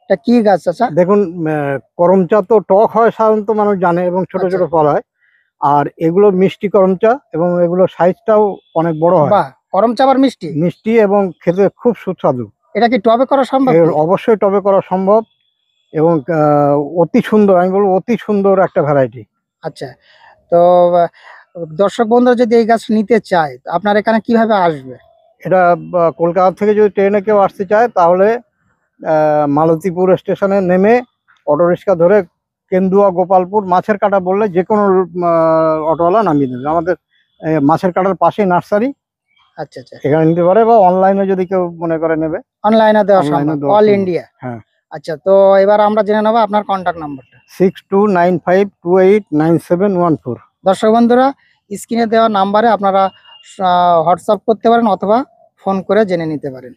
এটা কি গাছ আচ্ছা? দেখুন, করমচা তো টক হয় সাধারণত মানুষ জানে এবং ছোট আচ্ছা। ছোট ফল হয়। আর এগুলো মিষ্টি করমচা এবং এগুলো সাইজটাও অনেক বড় হয়, বাহ, করম চা আবার মিষ্টি। মিষ্টি এবং খেতে খুব সুস্বাদু। এটা কি টবে করা সম্ভব এর কি? অবশ্যই টবে করা সম্ভব এবং অতি সুন্দর, আমি বলবো অতি সুন্দর একটা ভ্যারাইটি। আচ্ছা। তো আহ, দর্শক বন্ধুরা যদি এই গাছ নিতে চায় তো আপনার এখানে কিভাবে আসবে? এটা কলকাতা থেকে যদি ট্রেনে কেউ আসতে চায় তাহলে মালতীপুর স্টেশনে নেমে অটোরিক্সা ধরে কেন্দুয়া গোপালপুর মাছের কাটা বললে যে কোনো অটোওয়ালা নামিয়ে দেবে। আমাদের মাছের কাটার পাশেই নার্সারি, আচ্ছা আচ্ছা। এখানে নিতে পারে, বা অনলাইনে যদি কেউ মনে করে নেবে অনলাইনে দেওয়া অনলাইনে সম্ভব, দেওয়া অল সম্ভব। ইন্ডিয়া। হ্যাঁ, আচ্ছা, তো এবার আমরা জেনে নেবো আপনার কন্ট্যাক্ট নাম্বারটা। 6295289714। দর্শক বন্ধুরা, স্ক্রিনে দেওয়া নাম্বারে আপনারা হোয়াটসঅ্যাপ করতে পারেন অথবা ফোন করে জেনে নিতে পারেন।